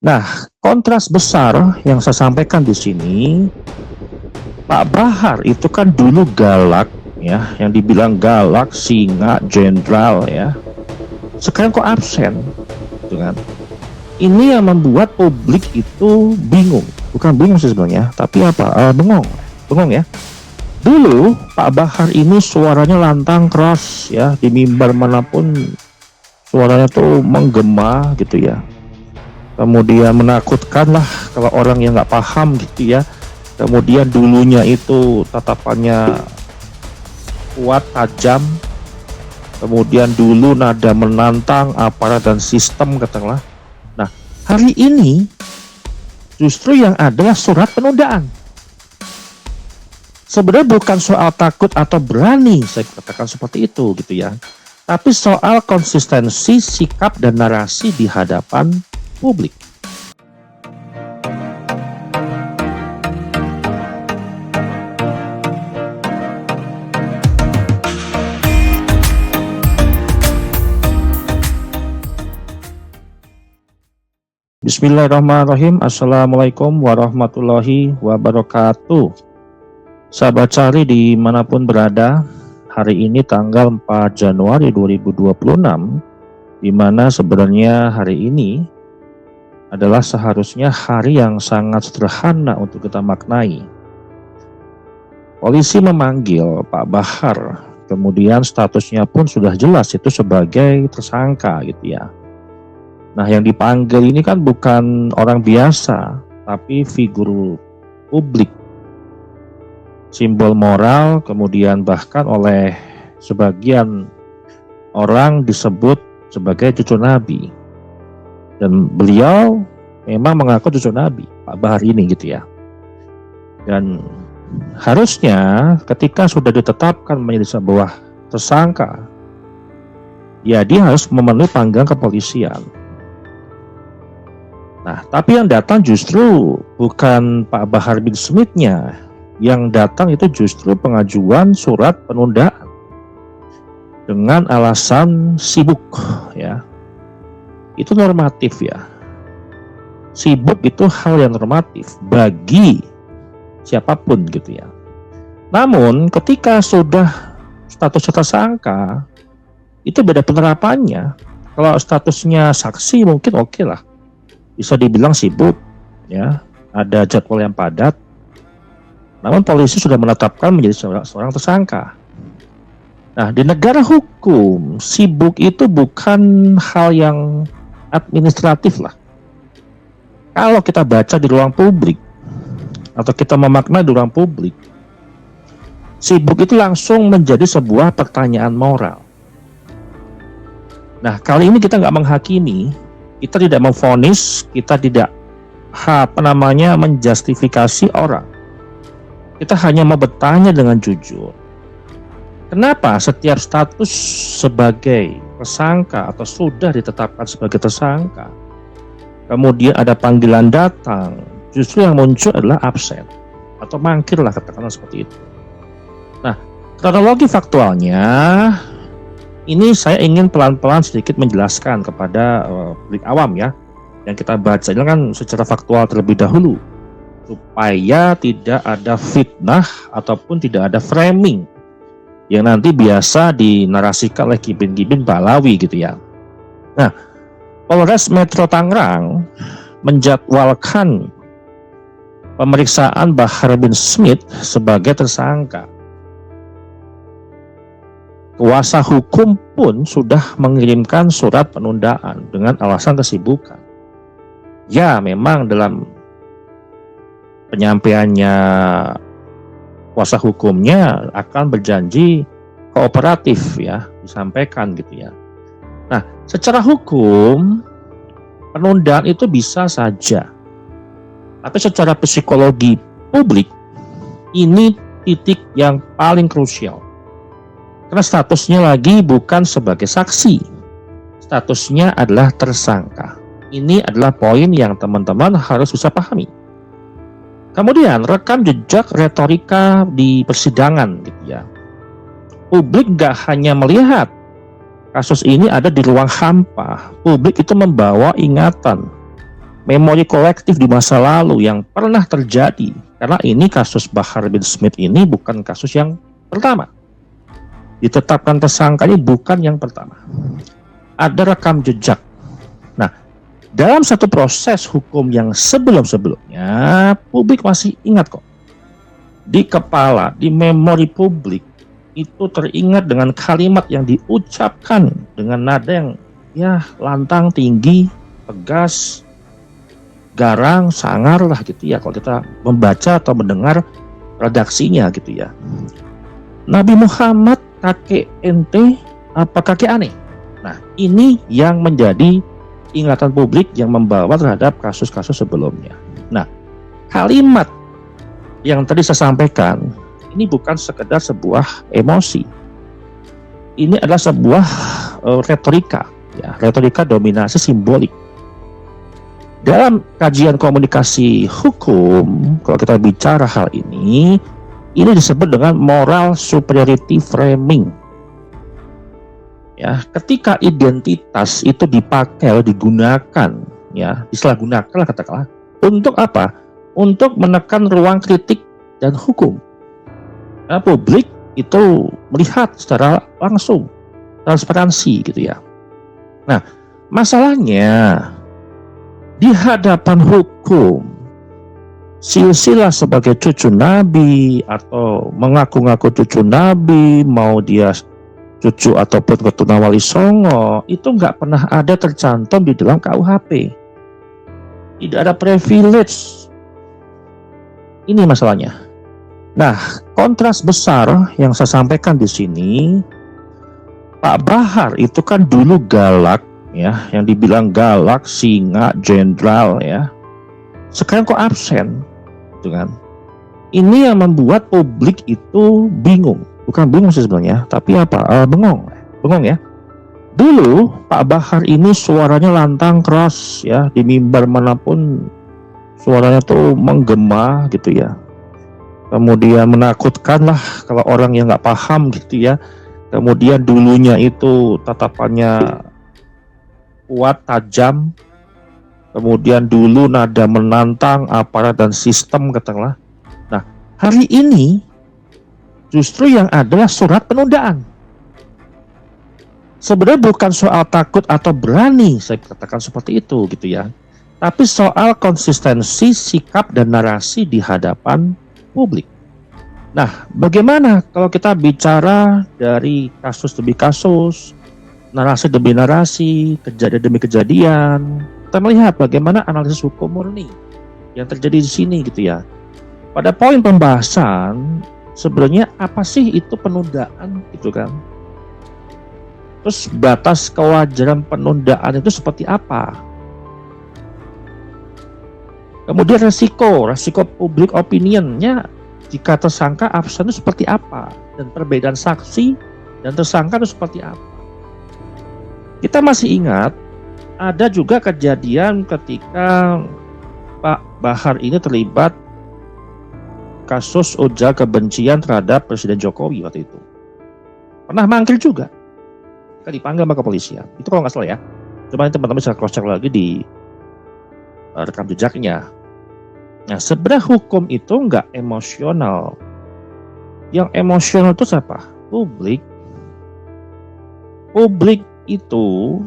Nah, kontras besar yang saya sampaikan di sini, Pak Bahar itu kan dulu galak ya, yang dibilang galak, singa, jenderal ya. Sekarang kok absen, gitu kan? Ini yang membuat publik itu bingung, bukan bingung sih sebenarnya, tapi apa? Bengong ya. Dulu Pak Bahar ini suaranya lantang keras ya, di mimbar manapun suaranya tuh menggema gitu ya. Kemudian menakutkan lah kalau orang yang nggak paham gitu ya. Kemudian dulunya itu tatapannya kuat, tajam. Kemudian dulu nada menantang aparat dan sistem katakanlah. Nah, hari ini justru yang ada surat penundaan. Sebenarnya bukan soal takut atau berani, saya katakan seperti itu gitu ya. Tapi soal konsistensi sikap dan narasi di hadapan publik. Bismillahirrahmanirrahim. Assalamualaikum warahmatullahi wabarakatuh. Sahabat Cari dimanapun berada, hari ini tanggal 4 Januari 2026, di mana sebenarnya hari ini adalah seharusnya hari yang sangat sederhana untuk kita maknai. Polisi memanggil Pak Bahar, kemudian statusnya pun sudah jelas itu sebagai tersangka gitu ya. Nah, yang dipanggil ini kan bukan orang biasa, tapi figur publik, simbol moral, kemudian bahkan oleh sebagian orang disebut sebagai cucu Nabi. Dan beliau memang mengaku cucu Nabi, Pak Bahar ini gitu ya. Dan harusnya ketika sudah ditetapkan menjadi sebuah tersangka, ya dia harus memenuhi panggilan kepolisian. Nah, tapi yang datang justru bukan Pak Bahar bin Smith-nya, yang datang itu justru pengajuan surat penundaan dengan alasan sibuk ya. Itu normatif ya. Sibuk itu hal yang normatif bagi siapapun gitu ya. Namun ketika sudah status tersangka, itu beda penerapannya. Kalau statusnya saksi mungkin oke lah, bisa dibilang sibuk ya, ada jadwal yang padat. Namun polisi sudah menetapkan menjadi seorang tersangka. Nah, di negara hukum, sibuk itu bukan hal yang administratif lah. Kalau kita baca di ruang publik atau kita memaknai di ruang publik, sibuk itu langsung menjadi sebuah pertanyaan moral. Nah, kali ini kita nggak menghakimi, kita tidak memvonis, kita tidak menjustifikasi orang. Kita hanya mau bertanya dengan jujur. Kenapa setiap status sebagai tersangka atau sudah ditetapkan sebagai tersangka, kemudian ada panggilan datang, justru yang muncul adalah absen atau mangkir lah, katakanlah seperti itu. Nah, kronologi faktualnya ini saya ingin pelan-pelan sedikit menjelaskan kepada publik awam ya, yang kita baca ini kan secara faktual terlebih dahulu, supaya tidak ada fitnah ataupun tidak ada framing yang nanti biasa dinarasikan oleh Kibin-Kibin Balawi gitu ya. Nah, Polres Metro Tangerang menjadwalkan pemeriksaan Bahar bin Smith sebagai tersangka. Kuasa hukum pun sudah mengirimkan surat penundaan dengan alasan kesibukan. Ya, memang dalam penyampaiannya kuasa hukumnya akan berjanji kooperatif ya, disampaikan gitu ya. Nah, secara hukum penundaan itu bisa saja, tapi secara psikologi publik ini titik yang paling krusial, karena statusnya lagi bukan sebagai saksi, statusnya adalah tersangka. Ini adalah poin yang teman-teman harus bisa pahami. Kemudian rekam jejak retorika di persidangan gitu ya. Publik gak hanya melihat kasus ini ada di ruang hampa, publik itu membawa ingatan memori kolektif di masa lalu yang pernah terjadi. Karena ini kasus Bahar bin Smith ini bukan kasus yang pertama. Ditetapkan tersangka ini bukan yang pertama. Ada rekam jejak. Nah, dalam satu proses hukum yang sebelum-sebelumnya, publik masih ingat kok. Di kepala, di memori publik, itu teringat dengan kalimat yang diucapkan dengan nada yang lantang, tinggi, tegas, garang, sangar lah gitu ya, kalau kita membaca atau mendengar redaksinya gitu ya. Nabi Muhammad kakek ente apa kakek aneh? Nah, ini yang menjadi ingatan publik yang membawa terhadap kasus-kasus sebelumnya. Nah, kalimat yang tadi saya sampaikan ini bukan sekedar sebuah emosi. Ini adalah sebuah retorika, ya, retorika dominasi simbolik. Dalam kajian komunikasi hukum, kalau kita bicara hal ini disebut dengan moral superiority framing. Ya, ketika identitas itu dipakai atau digunakan, ya, disalahgunakan lah katakanlah, untuk apa? Untuk menekan ruang kritik dan hukum. Nah, publik itu melihat secara langsung, transparansi gitu ya. Nah, masalahnya di hadapan hukum, silsilah sebagai cucu Nabi atau mengaku-ngaku cucu Nabi, mau dia cucu ataupun keturunan Wali Songo, itu nggak pernah ada tercantum di dalam KUHP. Tidak ada privilege. Ini masalahnya. Nah, kontras besar yang saya sampaikan di sini, Pak Bahar itu kan dulu galak, ya, yang dibilang galak, singa, jenderal, ya. Sekarang kok absen, gitu kan? Ini yang membuat publik itu bingung. Bukan bingung sih sebenarnya, tapi apa? Bengong ya. Dulu Pak Bahar ini suaranya lantang keras, ya, di mimbar manapun suaranya tuh menggema gitu ya. Kemudian menakutkan lah kalau orang yang nggak paham gitu ya. Kemudian dulunya itu tatapannya kuat, tajam. Kemudian dulu nada menantang aparat dan sistem katakanlah. Nah, hari ini justru yang adalah surat penundaan. Sebenarnya bukan soal takut atau berani, saya katakan seperti itu gitu ya. Tapi soal konsistensi sikap dan narasi di hadapan publik. Nah, bagaimana kalau kita bicara dari kasus demi kasus, narasi demi narasi, kejadian demi kejadian, kita melihat bagaimana analisis hukum murni yang terjadi di sini gitu ya. Pada poin pembahasan, sebenarnya apa sih itu penundaan gitu kan? Terus batas kewajaran penundaan itu seperti apa? Kemudian resiko public opinionnya jika tersangka absen itu seperti apa? Dan perbedaan saksi dan tersangka itu seperti apa? Kita masih ingat ada juga kejadian ketika Pak Bahar ini terlibat kasus ujar kebencian terhadap Presiden Jokowi waktu itu. Pernah mangkir juga. Kita dipanggil sama kepolisian. Itu kalau nggak salah ya. Coba teman-teman bisa cross check lagi di rekam jejaknya. Nah, sebenarnya hukum itu nggak emosional. Yang emosional itu siapa? Publik. Publik itu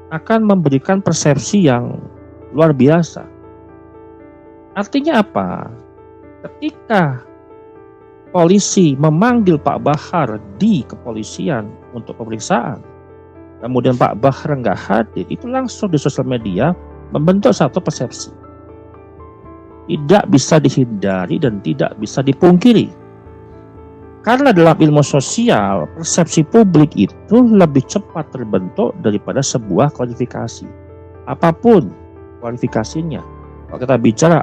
akan memberikan persepsi yang luar biasa. Artinya apa? Ketika polisi memanggil Pak Bahar di kepolisian untuk pemeriksaan, kemudian Pak Bahar nggak hadir, itu langsung di sosial media membentuk satu persepsi. Tidak bisa dihindari dan tidak bisa dipungkiri. Karena dalam ilmu sosial, persepsi publik itu lebih cepat terbentuk daripada sebuah kualifikasi. Apapun kualifikasinya. Kalau kita bicara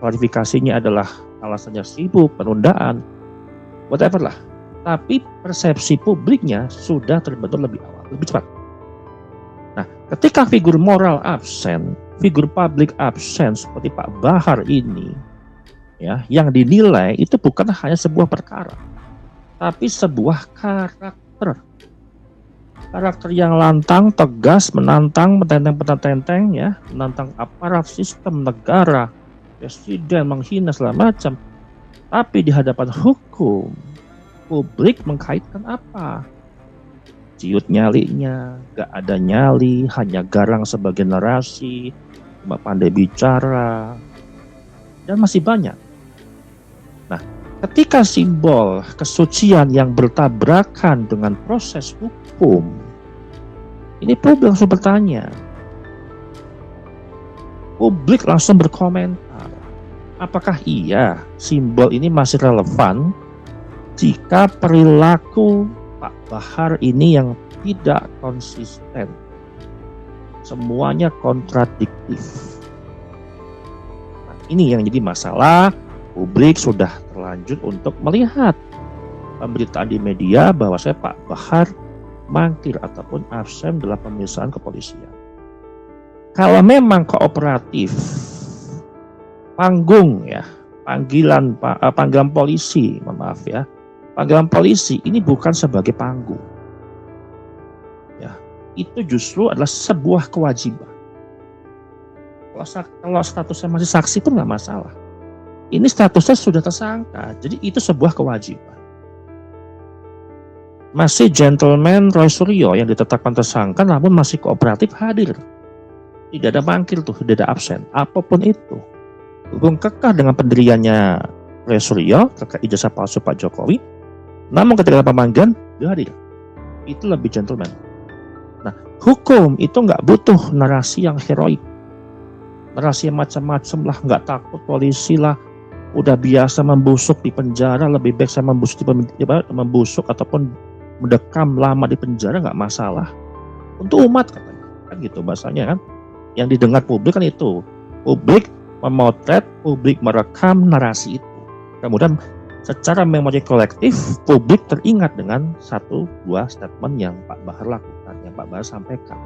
kualifikasinya adalah alasannya sibuk, penundaan, whatever lah. Tapi persepsi publiknya sudah terbentuk lebih awal, lebih cepat. Nah, ketika figur moral absen, figur publik absen seperti Pak Bahar ini, ya, yang dinilai itu bukan hanya sebuah perkara, tapi sebuah karakter. karakter yang lantang, tegas, menantang, petenteng-petenteng ya, menantang aparat sistem negara, presiden, menghina segala macam. Tapi di hadapan hukum, publik mengkaitkan apa? Ciut nyalinya, gak ada nyali, hanya garang sebagai narasi, cuma pandai bicara, dan masih banyak. Nah, ketika simbol kesucian yang bertabrakan dengan proses hukum, ini publik langsung bertanya. Publik langsung berkomentar. Apakah iya simbol ini masih relevan jika perilaku Pak Bahar ini yang tidak konsisten? Semuanya kontradiktif. Nah, ini yang jadi masalah. Publik sudah terlanjur untuk melihat pemberitaan di media bahwa Pak Bahar mangkir ataupun absen dalam pemeriksaan kepolisian. Kalau memang kooperatif, panggung ya, panggilan polisi, maaf ya, panggilan polisi ini bukan sebagai panggung. Ya, itu justru adalah sebuah kewajiban. Kalau statusnya masih saksi pun nggak masalah. Ini statusnya sudah tersangka, jadi itu sebuah kewajiban. Masih gentleman Roy Suryo yang ditetapkan tersangka namun masih kooperatif hadir. Tidak ada mangkir tuh, tidak ada absen, apapun itu. Hubung kekeh dengan pendiriannya Roy Suryo, kekeh ijazah palsu Pak Jokowi, namun ketika pemanggilan, dia hadir. Itu lebih gentleman. Nah, hukum itu nggak butuh narasi yang heroik. Narasi yang macam-macam lah, nggak takut polisi lah, udah biasa membusuk di penjara, lebih baik saya membusuk ataupun mendekam lama di penjara nggak masalah. Untuk umat katanya, kan gitu bahasanya kan. Yang didengar publik kan itu, publik memotret, publik merekam narasi itu. Kemudian secara memori kolektif, publik teringat dengan 1-2 statement yang Pak Bahar lakukan, yang Pak Bahar sampaikan.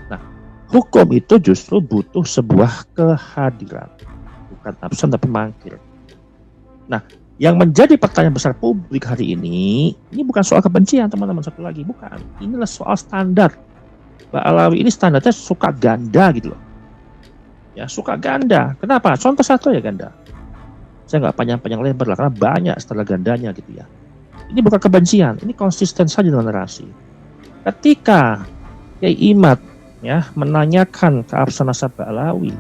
Nah, hukum itu justru butuh sebuah kehadiran, bukan absen tapi mangkir. Nah, yang menjadi pertanyaan besar publik hari ini bukan soal kebencian teman-teman, satu lagi, bukan. Inilah soal standar. Pak Alawi ini standarnya suka ganda gitu loh. Ya, suka ganda. Kenapa? Contoh satu ya ganda. Saya nggak panjang-panjang lebar lah, karena banyak setelah gandanya gitu ya. Ini bukan kebencian, ini konsisten saja dengan narasi. Ketika Kiai Imad ya menanyakan keabsahan Pak Alawi,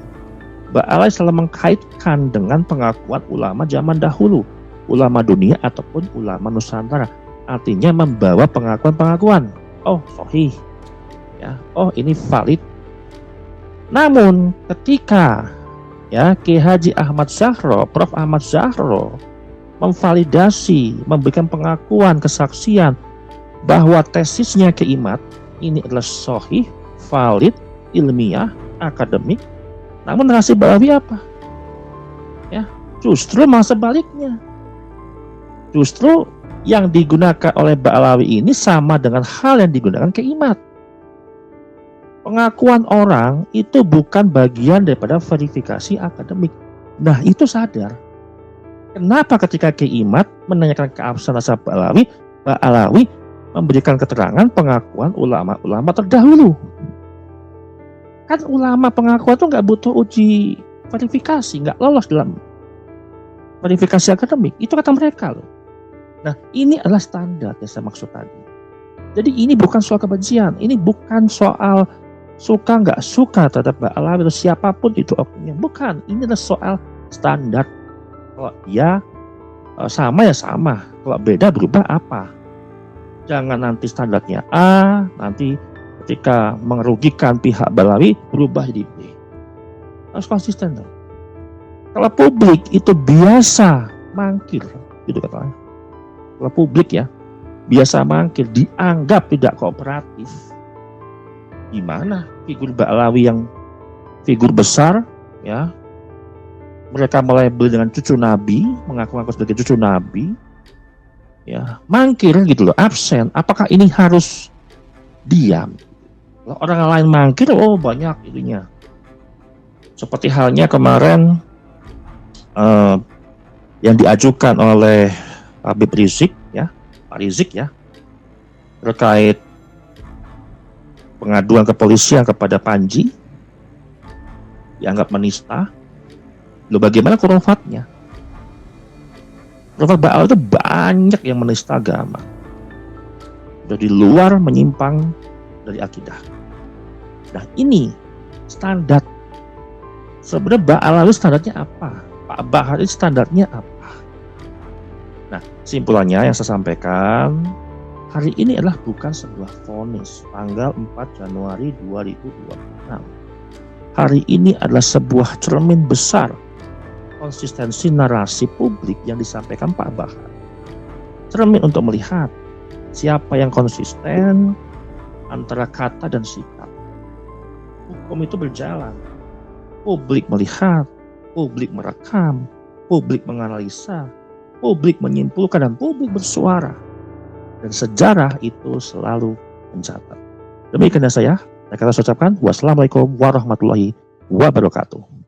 Pak Alawi selalu mengkaitkan dengan pengakuan ulama zaman dahulu, ulama dunia ataupun ulama Nusantara. Artinya membawa pengakuan-pengakuan. Oh, sahih. Ya, oh ini valid. Namun ketika ya Kiai Haji Ahmad Zahro, Prof Ahmad Zahro memvalidasi, memberikan pengakuan, kesaksian bahwa tesisnya Kiai Imad ini adalah sahih, valid, ilmiah, akademik, namun narasi Ba'alawi apa? Ya, justru malah sebaliknya. Justru yang digunakan oleh Ba'alawi ini sama dengan hal yang digunakan Kiai Imad. Pengakuan orang itu bukan bagian daripada verifikasi akademik. Nah, itu sadar. Kenapa ketika Kiai Imad menanyakan keabsahan Ba'alawi memberikan keterangan pengakuan ulama-ulama terdahulu. Kan ulama pengakuan itu nggak butuh uji verifikasi, nggak lolos dalam verifikasi akademik. Itu kata mereka loh. Nah, ini adalah standar yang saya maksud tadi. Jadi ini bukan soal kebencian, ini bukan soal suka nggak suka terhadap Ba'alawi atau siapapun itu oknumnya. Bukan, ini adalah soal standar. Kalau ya sama ya sama, kalau beda berubah apa? Jangan nanti standarnya A, nanti ketika merugikan pihak Ba'alawi berubah jadi B. Harus konsisten dong. Kalau publik itu biasa mangkir, gitu katanya. Kalau publik ya biasa mangkir, dianggap tidak kooperatif. Gimana figur Ba'alawi yang figur besar ya, mereka melabel dengan cucu Nabi, mengaku-ngaku sebagai cucu Nabi, ya mangkir gitu loh, absen. Apakah ini harus diam? Kalau orang lain mangkir, oh banyak itunya. Seperti halnya kemarin yang diajukan oleh Habib Rizik ya, Pak Rizik ya, terkait pengaduan kepolisian kepada Panji dianggap menista. Loh, bagaimana khurafatnya? Khurafat Baal itu banyak yang menista agama. Sudah di luar menyimpang dari akidah. Nah, ini standar. Sebenarnya Baal itu standarnya apa? Pak Bahar itu standarnya apa? Nah, simpulannya yang saya sampaikan, hari ini adalah bukan sebuah vonis tanggal 4 Januari 2026. Hari ini adalah sebuah cermin besar konsistensi narasi publik yang disampaikan Pak Bahar. Cermin untuk melihat siapa yang konsisten antara kata dan sikap. Hukum itu berjalan. Publik melihat, publik merekam, publik menganalisa, publik menyimpulkan, dan publik bersuara. Dan sejarah itu selalu mencatat. Demikian saya ucapkan wassalamualaikum warahmatullahi wabarakatuh.